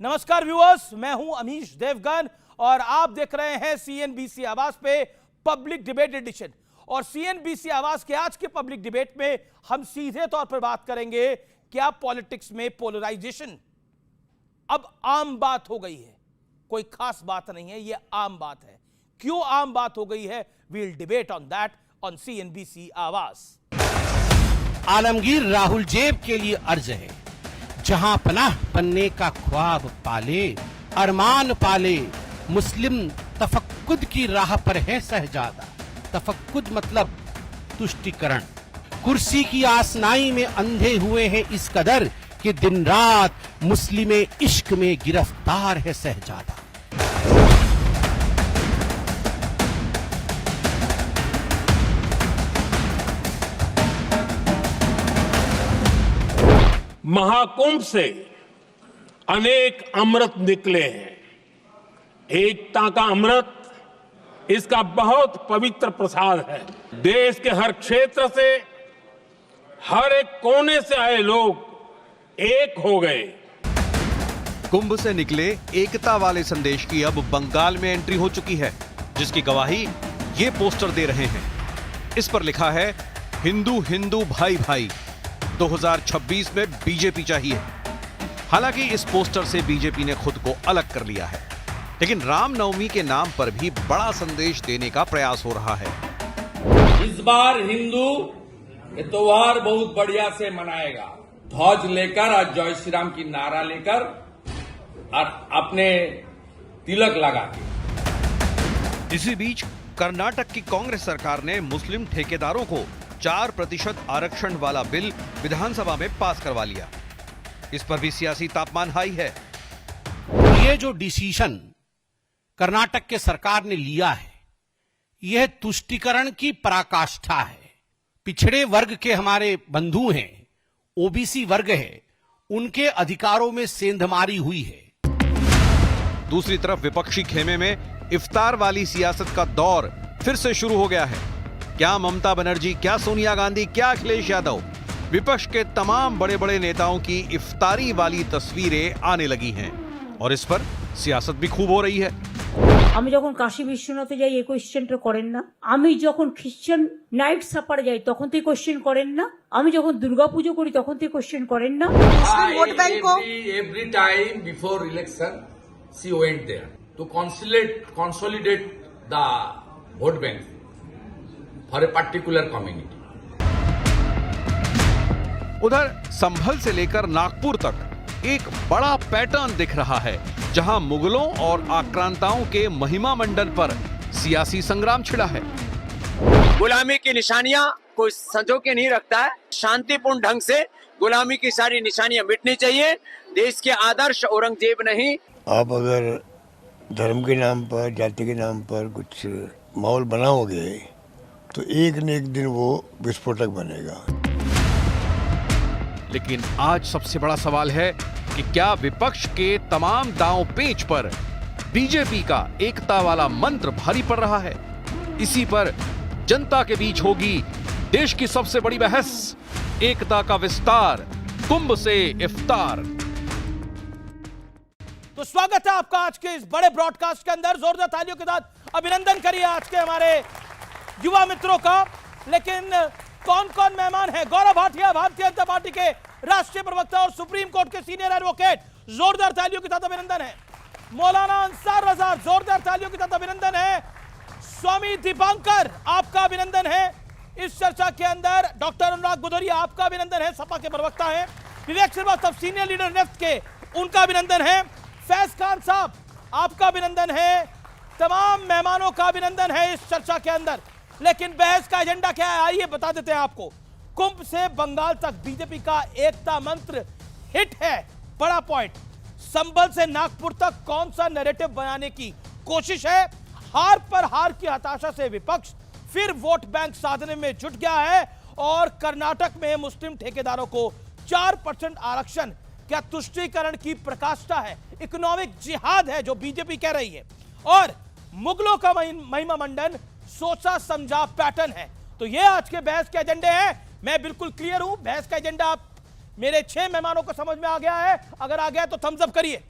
नमस्कार व्यूअर्स, मैं हूं अमीश देवगन और आप देख रहे हैं सीएनबीसी आवाज पे पब्लिक डिबेट एडिशन। और सीएनबीसी आवाज के आज के पब्लिक डिबेट में हम सीधे तौर पर बात करेंगे क्या पॉलिटिक्स में पोलराइजेशन अब आम बात हो गई है। कोई खास बात नहीं है, यह आम बात है। क्यों आम बात हो गई है? We'll debate on that on CNBC Awaaz. Alamgir Rahul जेब के लिए अर्ज है, जहां पनाह बनने का ख्वाब पाले, अरमान पाले, मुस्लिम तफक्कुद की राह पर है शहजादा। तफक्कुद मतलब तुष्टिकरण। कुर्सी की आसनाई में अंधे हुए हैं इस कदर कि दिन रात मुस्लिम इश्क में गिरफ्तार है शहजादा। महाकुंभ से अनेक अमृत निकले हैं। एकता का अमृत इसका बहुत पवित्र प्रसाद है। देश के हर क्षेत्र से, हर एक कोने से आए लोग एक हो गए। कुंभ से निकले एकता वाले संदेश की अब बंगाल में एंट्री हो चुकी है, जिसकी गवाही ये पोस्टर दे रहे हैं। इस पर लिखा है, हिंदू हिंदू भाई भाई, 2026 में बीजेपी चाहिए। हालांकि इस पोस्टर से बीजेपी ने खुद को अलग कर लिया है, लेकिन रामनवमी के नाम पर भी बड़ा संदेश देने का प्रयास हो रहा है। इस बार हिंदू ये त्योहार बहुत बढ़िया से मनाएगा। ध्वज लेकर और जय श्री राम की नारा लेकर और अपने तिलक लगा के। इसी बीच कर्नाटक की कांग्रेस सरकार ने मुस्लिम ठेकेदारों को 4% आरक्षण वाला बिल विधानसभा में पास करवा लिया। इस पर भी सियासी तापमान हाई है। ये जो डिसीजन कर्नाटक के सरकार ने लिया है, यह तुष्टिकरण की पराकाष्ठा है। पिछड़े वर्ग के हमारे बंधु हैं, ओबीसी वर्ग है, उनके अधिकारों में सेंधमारी हुई है। दूसरी तरफ विपक्षी खेमे में इफ्तार वाली सियासत का दौर फिर से शुरू हो गया है। क्या ममता बनर्जी, क्या सोनिया गांधी, क्या अखिलेश यादव, विपक्ष के तमाम बड़े बड़े नेताओं की इफ्तारी वाली तस्वीरें आने लगी हैं और इस पर सियासत भी खूब हो रही है। আমি যখন কাশী বিশ্বনাথে যাই এই কোশ্চেনটা করেন না। আমি যখন খ্রিস্টান নাইট সাপার যাই তখন তো কোশ্চেন করেন না। আমি যখন দুর্গাপুজো করি তখন তো কোশ্চেন করেন না। वोट बैंक को every time before election she went there to consolidate the vote bank for a particular community. उधर संभल से लेकर नागपुर तक एक बड़ा पैटर्न दिख रहा है, जहां मुगलों और आक्रांताओं के महिमा मंडन पर सियासी संग्राम छिड़ा है। गुलामी की निशानियां कोई संजो के नहीं रखता है। शांतिपूर्ण ढंग से गुलामी की सारी निशानियां मिटनी चाहिए। देश के आदर्श औरंगजेब नहीं। आप अगर धर्म के नाम पर, जाति के नाम पर कुछ माहौल बनाओगे तो एक न एक दिन वो विस्फोटक बनेगा। लेकिन आज सबसे बड़ा सवाल है कि क्या विपक्ष के तमाम दांव पेच पर बीजेपी का एकता वाला मंत्र भारी पड़ रहा है? इसी पर जनता के बीच होगी देश की सबसे बड़ी बहस, एकता का विस्तार, कुंभ से इफ्तार। तो स्वागत है आपका आज के इस बड़े ब्रॉडकास्ट के अंदर। जोरदार तालियों के साथ अभिनंदन करिए आज के हमारे युवा मित्रों का। लेकिन कौन कौन मेहमान है? गौरव भाटिया, भारतीय जनता पार्टी के राष्ट्रीय प्रवक्ता और सुप्रीम कोर्ट के सीनियर एडवोकेट, जोरदार तालियों के साथ अभिनंदन है। मौलाना अंसार रजा, जोरदार तालियों के साथ अभिनंदन है। स्वामी दीपांकर, आपका अभिनंदन है इस चर्चा के अंदर। डॉक्टर अनुराग भदौरिया, आपका अभिनंदन है, सपा के प्रवक्ता है। विवेक श्रीवास्तव, सीनियर लीडर नेफ्ट के, उनका अभिनंदन है। फैज खान साहब, आपका अभिनंदन है। तमाम मेहमानों का अभिनंदन है इस चर्चा के अंदर। लेकिन बहस का एजेंडा क्या है, आइए बता देते हैं आपको। कुंभ से बंगाल तक बीजेपी का एकता मंत्र हिट है, बड़ा पॉइंट। संभल से नागपुर तक कौन सा नैरेटिव बनाने की कोशिश है? हार पर हार की हताशा से विपक्ष फिर वोट बैंक साधने में जुट गया है। और कर्नाटक में मुस्लिम ठेकेदारों को 4% आरक्षण क्या तुष्टीकरण की प्रकाष्ठा है, इकोनॉमिक जिहाद है जो बीजेपी कह रही है। और मुगलों का महिमा मंडन सोचा समझा पैटर्न है। तो ये आज के बहस के एजेंडे हैं। मैं बिल्कुल क्लियर हूं, बहस का एजेंडा आप मेरे 6 मेहमानों को समझ में आ गया है? अगर आ गया तो थम्स अप करिए।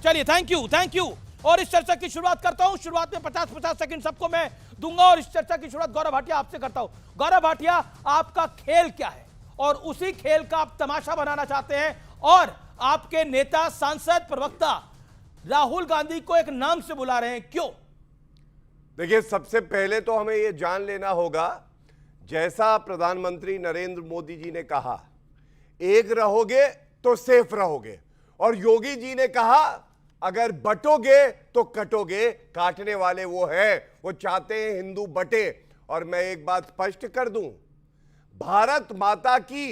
चलिए, थैंक यू। और इस चर्चा की शुरुआत करता हूं। शुरुआत में 50-50 सेकंड सबको मैं दूंगा और इस चर्चा की शुरुआत गौरव भाटिया आपसे करता हूं। गौरव भाटिया, आपका खेल क्या है और उसी खेल का आप तमाशा बनाना चाहते हैं और आपके नेता, सांसद, प्रवक्ता राहुल गांधी को एक नाम से बुला रहे हैं, क्यों? देखिए, सबसे पहले तो हमें यह जान लेना होगा, जैसा प्रधानमंत्री नरेंद्र मोदी जी ने कहा, एक रहोगे तो सेफ रहोगे, और योगी जी ने कहा अगर बटोगे तो कटोगे। काटने वाले वो हैं, वो चाहते हैं हिंदू बटे। और मैं एक बात स्पष्ट कर दूं, भारत माता की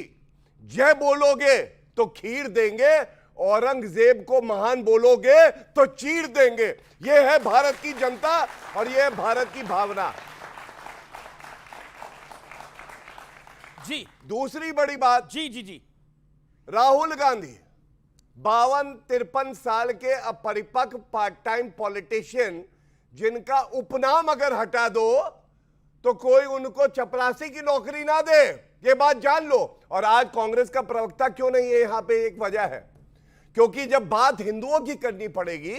जय बोलोगे तो खीर देंगे, औरंगजेब को महान बोलोगे तो चीर देंगे। ये है भारत की जनता और ये है भारत की भावना। जी, दूसरी बड़ी बात, जी, राहुल गांधी 52-53 साल के अपरिपक्व पार्ट टाइम पॉलिटिशियन, जिनका उपनाम अगर हटा दो तो कोई उनको चपरासी की नौकरी ना दे, ये बात जान लो। और आज कांग्रेस का प्रवक्ता क्यों नहीं है यहां पे, एक वजह है, क्योंकि जब बात हिंदुओं की करनी पड़ेगी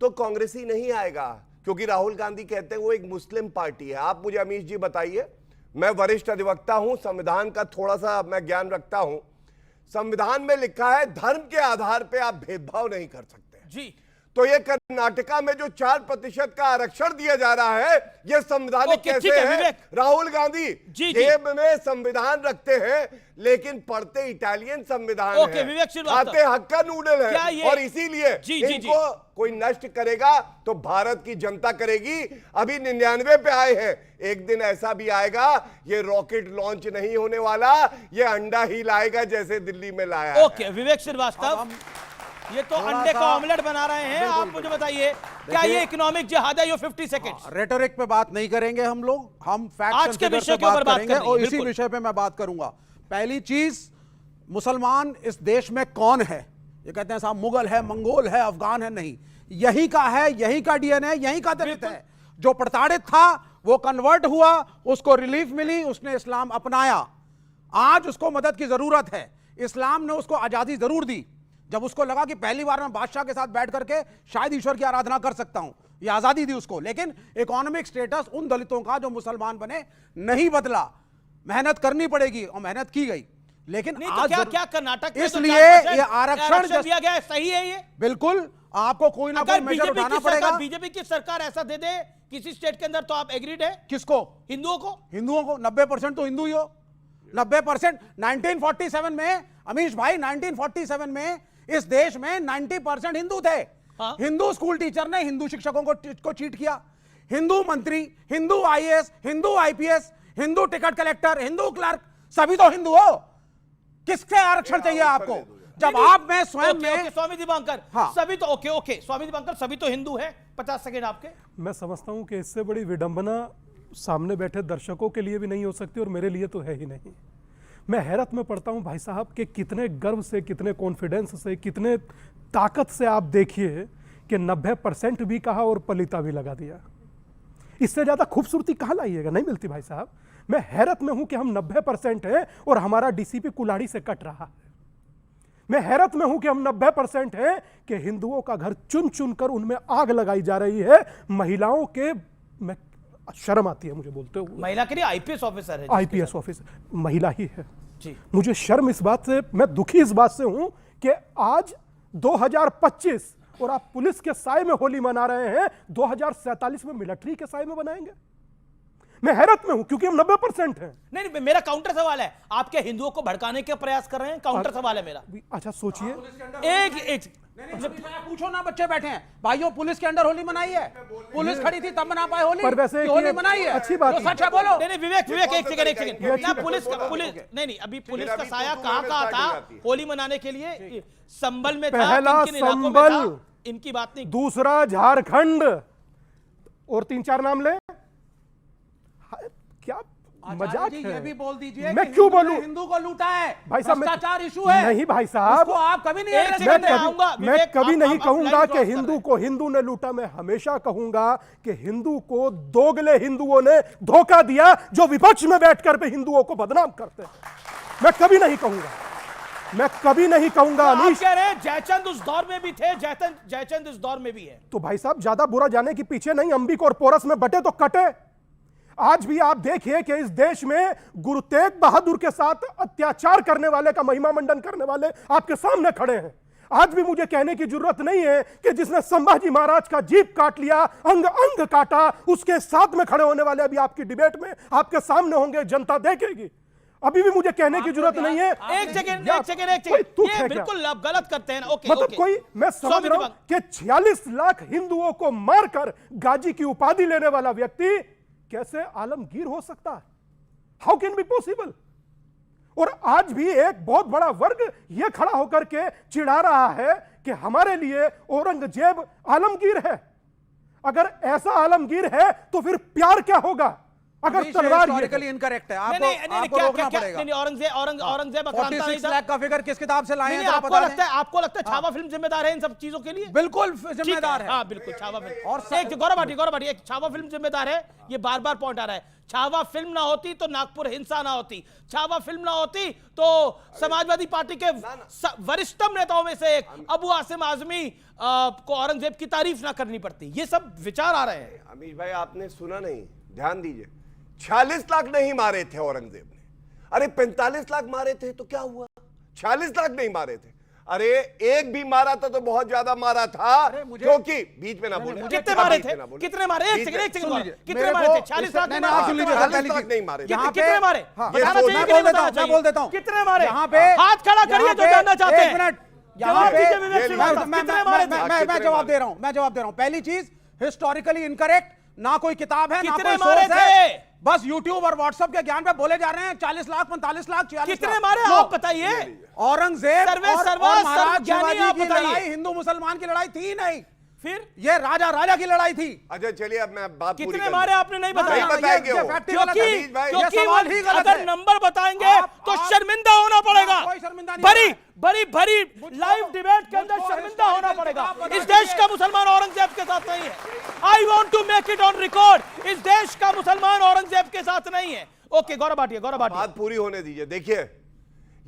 तो कांग्रेसी नहीं आएगा, क्योंकि राहुल गांधी कहते हैं वो एक मुस्लिम पार्टी है। आप मुझे अमीश जी बताइए, मैं वरिष्ठ अधिवक्ता हूं, संविधान का थोड़ा सा मैं ज्ञान रखता हूं। संविधान में लिखा है धर्म के आधार पे आप भेदभाव नहीं कर सकते जी। तो ये कर्नाटका में जो 4% का आरक्षण दिया जा रहा है, ये संवैधानिक कैसे है? राहुल गांधी जेब में संविधान रखते हैं लेकिन पढ़ते इटालियन संविधान है, खाते हक्का नूडल है, और इसीलिए इनको कोई नष्ट करेगा तो भारत की जनता करेगी। अभी 99 पे आए हैं, एक दिन ऐसा भी आएगा ये रॉकेट लॉन्च नहीं होने वाला, ये अंडा ही लाएगा जैसे दिल्ली में लाया। ओके, विवेक श्रीवास्तव, ये तो अंडे का ऑमलेट बना रहे हैं। आप मुझे बताइए, क्या ये इकोनॉमिक जिहाद है? ये 50 सेकंड रेटोरिक पे बात नहीं करेंगे हम लोग, हम फैक्ट आज के विषय के ऊपर बात करेंगे और इसी विषय पे मैं बात करूंगा। पहली चीज, मुसलमान इस देश में कौन है? ये कहते हैं साहब मुगल है, मंगोल है, अफगान है, नहीं, यही का है, यही का डीएनए, यही का दलित है। जो प्रताड़ित था वो कन्वर्ट हुआ, उसको रिलीफ मिली, उसने इस्लाम अपनाया, आज उसको मदद की जरूरत है। इस्लाम ने उसको आजादी जरूर दी, जब उसको लगा कि पहली बार मैं बादशाह के साथ बैठ करके शायद ईश्वर की आराधना कर सकता हूं, ये आजादी दी उसको। लेकिन इकोनॉमिक स्टेटस उन दलितों का जो मुसलमान बने नहीं बदला। मेहनत करनी पड़ेगी और मेहनत की गई, लेकिन नहीं आज तो क्या कर्नाटक में इसलिए ये आरक्षण दिया गया है, सही है ये? बिल्कुल, आपको कोई ना कोई मेजर उठाना पड़ेगा। बीजेपी की सरकार ऐसा दे दे किसी स्टेट के अंदर तो आप एग्रीड है? किसको? हिंदुओं को। हिंदुओं को 90% तो हिंदू ही हो, 90%। 1947 में अमीश भाई, 1947 में इस देश में 90% हिंदू थे। हाँ? हिंदू स्कूल टीचर ने हिंदू शिक्षकों को चीट किया, हिंदू मंत्री, Hindu IAS, Hindu IPS, Hindu ticket collector, Hindu clerk, सभी तो हिंदू हो। किससे आरक्षण चाहिए आपको? जब आप में स्वयं में स्वामी दीपांकर, हाँ। सभी तो ओके स्वामी दीपांकर, सभी तो हिंदू है। 50 सेकंड आपके। मैं समझता हूं कि इससे बड़ी विडंबना सामने बैठे दर्शकों के लिए भी नहीं हो सकती और मेरे लिए तो है ही नहीं। मैं हैरत में पड़ता हूं भाई साहब कि कितने गर्व से, कितने कॉन्फिडेंस से, कितने ताकत से आप देखिए कि 90% भी कहा और पलीता भी लगा दिया। इससे ज्यादा खूबसूरती कहां लाइएगा? नहीं मिलती भाई साहब। मैं हैरत में हूं कि हम 90% हैं और हमारा डीसीपी कुल्हाड़ी से कट रहा है। मैं हैरत में हूं कि हम 90% हैं कि हिंदुओं का घर चुन चुन कर उनमें आग लगाई जा रही है। महिलाओं के, मैं शर्म आती है मुझे बोलते हुए। महिला के लिए आईपीएस ऑफिसर है, आईपीएस ऑफिसर महिला ही है जी। मुझे शर्म इस बात से, मैं दुखी इस बात से हूं कि आज 2025 और आप पुलिस के साए में होली मना रहे हैं, 2047 में मिलिट्री के साए में बनाएंगे। मैं हैरत में हूं क्योंकि हम 90% हैं। नहीं, मेरा काउंटर सवाल है, आपके हिंदुओं को भड़काने के प्रयास कर रहे हैं? काउंटर सवाल है मेरा। अच्छा सोचिए, एक पूछो ना, बच्चे बैठे हैं भाइयों, पुलिस के अंडर होली मनाई है? पुलिस खड़ी थी तब मना पाए होली? पर वैसे होली मनाई है, अच्छी बात है। सच है, बोलो। नहीं विवेक, एक सेकंड ना, पुलिस नहीं, अभी पुलिस का साया कहां था होली मनाने के लिए? संबल में था, पहला संबल, इनकी बात नहीं। दूसरा झारखंड, और 3-4 नाम ले। क्या मजाक है? ये भी बोल दीजिए, मैं क्यों बोलूं? हिंदू को लूटा है भाई साहब, भ्रष्टाचार इशू है। नहीं भाई साहब, आप कभी नहीं, मैं कभी नहीं कहूंगा कि हिंदू को हिंदू ने लूटा। मैं हमेशा कहूंगा कि हिंदू को दोगले हिंदुओं ने धोखा दिया जो विपक्ष में बैठकर भी हिंदुओं को बदनाम करते हैं। मैं कभी नहीं कहूंगा, मैं कभी नहीं कहूंगा आप अनीश। कह रहे हैं जयचंद उस दौर में भी थे, जयचंद इस दौर में भी है। तो भाई साहब ज्यादा बुरा जाने के पीछे नहीं, अंबिक और पोरस में बटे तो कटे। आज भी आप देखिए कि इस देश में गुरु तेग बहादुर के साथ अत्याचार करने वाले का महिमा मंडन करने वाले आपके सामने खड़े हैं। आज भी मुझे कहने की जरूरत नहीं है कि जिसने संभाजी महाराज का जीभ काट लिया, अंग अंग काटा, उसके साथ में खड़े होने वाले अभी आपकी डिबेट में आपके सामने होंगे, जनता देखेगी। अभी भी मुझे कहने की जरूरत नहीं है। एक सेकंड ये बिल्कुल आप गलत करते हैं ना। ओके, मतलब ओके। कोई, मैं समझ रहा हूं कि 46 लाख हिंदुओं को मारकर गाजी की उपाधि लेने वाला व्यक्ति कैसे आलमगीर हो सकता है? How can be possible? और आज भी एक बहुत बड़ा वर्ग यह खड़ा होकर के चिढ़ा रहा है कि हमारे लिए औरंगजेब आलमगीर है। अगर ऐसा आलमगीर है तो फिर प्यार क्या होगा? अगर तलवार हिस्टोरिकली इनकरेक्ट है, आपको रोकना पड़ेगा। औरंगजेब 46 लाख का फिगर किस किताब से लाए हैं? आपको लगता है छावा फिल्म जिम्मेदार है इन सब चीजों के लिए? बिल्कुल जिम्मेदार है। हाँ बिल्कुल, छावा फिल्म। और गौरव भाटी एक छावा फिल्म जिम्मेदार है। ये बार बार पॉइंट आ रहा है। छावा फिल्म ना होती तो नागपुर हिंसा ना होती, छावा फिल्म ना होती तो समाजवादी पार्टी के वरिष्ठतम नेताओं में से एक अबू आसिम आजमी को औरंगजेब की तारीफ ना करनी पड़ती। ये सब विचार आ रहे हैं। अमीश भाई आपने सुना नहीं, ध्यान दीजिए। 46 लाख नहीं मारे थे औरंगजेब ने, अरे 45 लाख मारे थे तो क्या हुआ? 46 लाख नहीं मारे थे। अरे एक भी मारा था तो बहुत ज्यादा मारा था, क्योंकि बीच में ना बोले। कितने मारे थे? कितने मारे? एक सेकंड कितने मारे थे? 40 लाख नहीं मारे। कितने मारे? बताना चाहिए कि नहीं बताना चाहिए? मैं बोल देता हूं कितने मारे? यहाँ पे हाथ खड़ा करिए जो जानना चाहते हैं। एक मिनट, यहाँ पे मैं जवाब दे रहा हूं। पहली चीज, हिस्टोरिकली इनकरेक्ट, ना कोई किताब है, ना कोई सोर्स है, बस यूट्यूब और व्हाट्सएप के ज्ञान पे बोले जा रहे हैं। 40 लाख, 45 लाख, 46 लाख कितने मारे आप बताइए? औरंगजेब और महाराज शिवाजी आप की बताइए। लड़ाई हिंदू मुसलमान की लड़ाई थी नहीं, फिर ये राजा की लड़ाई थी। अच्छा चलिए, अब मैं बात पूरी कितने मारे आपने नहीं बताया? बताएंगे वो। क्योंकि अगर नंबर बताएंगे तो शर्मिंदा होना पड़ेगा। बड़ी लाइव डिबेट के अंदर शर्मिंदा होना पड़ेगा। इस देश का मुसलमान औरंगजेब के साथ नहीं है। I want to make it on record, इस देश का मुसलमान औरंगजेब के साथ नहीं है। ओके, गौरव भाटिया बात पूरी होने दीजिए। देखिए,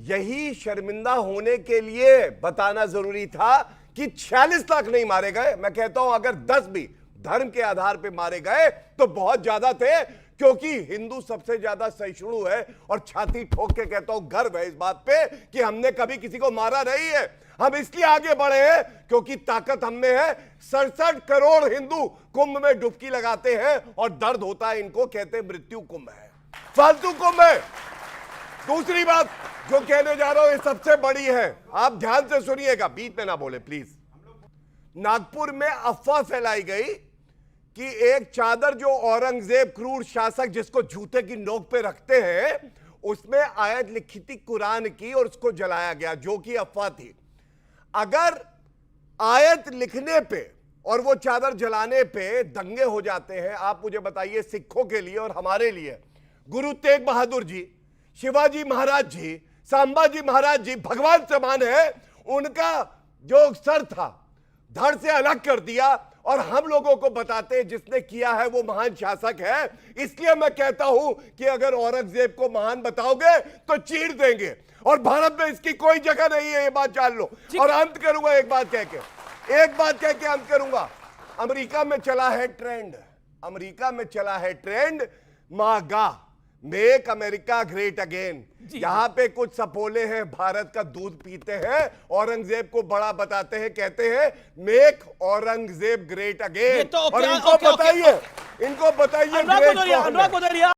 यही शर्मिंदा होने के लिए बताना जरूरी था कि 46 लाख नहीं मारे गए। मैं कहता हूं अगर 10 भी धर्म के आधार पे मारे गए तो बहुत ज्यादा थे, क्योंकि हिंदू सबसे ज्यादा सहिष्णु है और छाती ठोक के कहता हूं गर्व है इस बात पे कि हमने कभी किसी को मारा नहीं है। हम इसलिए आगे बढ़े हैं क्योंकि ताकत हम में है। 67 करोड़ हिंदू कुंभ में डुबकी लगाते हैं और दर्द होता है इनको, कहते हैं मृत्यु कुंभ है, फालतू कुंभ है। दूसरी बात जो कहने जा रहा हूं ये सबसे बड़ी है, आप ध्यान से सुनिएगा, बीच में ना बोले प्लीज। नागपुर में अफवाह फैलाई गई कि एक चादर जो औरंगजेब क्रूर शासक जिसको जूते की नोक पे रखते हैं, उसमें आयत लिखी थी कुरान की और उसको जलाया गया, जो कि अफवाह थी। अगर आयत लिखने पे और वो चादर जलाने पे दंगे हो जाते हैं, आप मुझे बताइए सिखों के लिए और हमारे लिए गुरु तेग बहादुर जी, शिवाजी महाराज जी, संभाजी महाराज जी भगवान समान है, उनका जो सर था धड़ से अलग कर दिया और हम लोगों को बताते हैं जिसने किया है वो महान शासक है। इसलिए मैं कहता हूं कि अगर औरंगजेब को महान बताओगे तो चीर देंगे और भारत में इसकी कोई जगह नहीं है, ये बात जान लो। और अंत करूंगा एक बात कह के अंत करूंगा। अमेरिका में चला है ट्रेंड मागा, मेक अमेरिका ग्रेट अगेन। यहां पे कुछ सपोले हैं भारत का दूध पीते हैं, औरंगजेब को बड़ा बताते हैं, कहते हैं मेक औरंगजेब ग्रेट अगेन। और इनको बताइए अनुराग भदौरिया